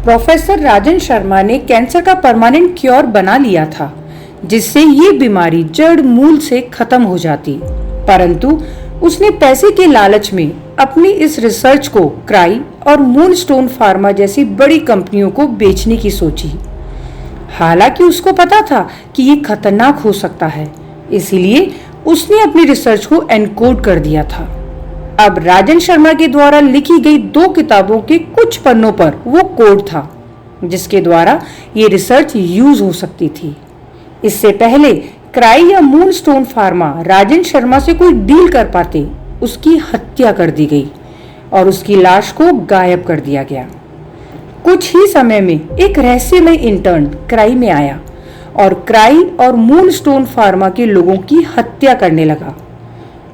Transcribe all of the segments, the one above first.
Professor Rajan Sharma ने cancer का permanent cure बना लिया था, जिससे ये बीमारी जड़ मूल से खत्म हो जाती। परंतु उसने पैसे के लालच में अपनी इस रिसर्च को क्राई और मूनस्टोन फार्मा जैसी बड़ी कंपनियों को बेचने की सोची। हालांकि उसको पता था कि ये खतरनाक हो सकता है, इसीलिए उसने अपनी रिसर्च को एनकोड कर दिया था। अब राजन शर्मा के द्वारा लिखी गई 2 किताबों के कुछ पन्नों पर वो कोड था, जिसके द्वारा ये रिसर्च यूज हो सकती थी। इससे पहले क्राई या मूनस्टोन फार्मा राजन शर्मा से कोई डील कर पाते, उसकी हत्या कर दी गई और उसकी लाश को गायब कर दिया गया। कुछ ही समय में एक रहस्यमय इंटर्न क्राई में आया और क्राई और मूनस्टोन फार्मा के लोगों की हत्या करने लगा।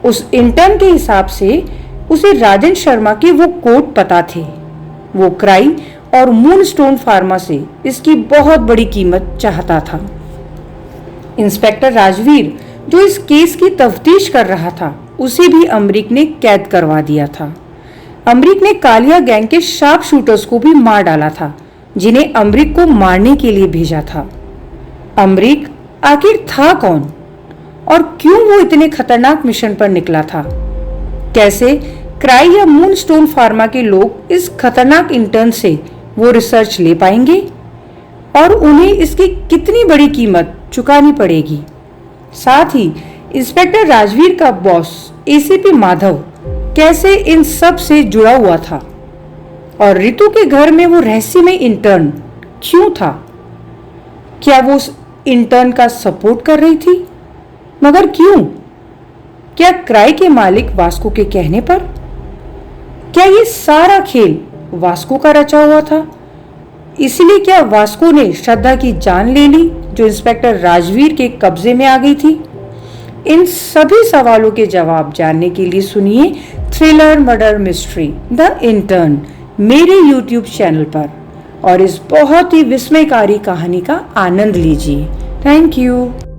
उस इंटर्न के हिसाब से उसे राजन शर्मा के वो कोड पता थे। वो क्राई और मूनस्टोन फार्मा से इसकी बहुत बड़ी कीमत चाहता था। इंस्पेक्टर राजवीर, जो इस केस की तफ्तीश कर रहा था, उसे भी अमरीक ने कैद करवा दिया था। अमरीक ने कालिया गैंग के शार्प शूटर्स को भी मार डाला था, जिन्हें अमरीक को मारने के लिए भेजा था। अमरीक आखिर था कौन और क्यों वो इतने खतरनाक मिशन पर निकला था? कैसे क्राई या मूनस्टोन फार्मा के लोग इस खतरनाक इंटर्न से वो रिसर्च ले पाएंगे और उन्हें इसकी कितनी बड़ी कीमत चुकानी पड़ेगी? साथ ही इंस्पेक्टर राजवीर का बॉस एसीपी माधव कैसे इन सब से जुड़ा हुआ था और रितु के घर में वो रहस्यमय इंटर्न क्यों था? क्या वो उस इंटर्न का सपोर्ट कर रही थी, मगर क्यों? क्या क्राई के मालिक वास्को के कहने पर? क्या ये सारा खेल वास्को का रचा हुआ था? इसलिए क्या वास्को ने श्रद्धा की जान ले ली, जो इंस्पेक्टर राजवीर के कब्जे में आ गई थी? इन सभी सवालों के जवाब जानने के लिए सुनिए thriller murder mystery the intern मेरे YouTube चैनल पर और इस बहुत ही विस्मयकारी कहानी का आनंद लीजिए। Thank you.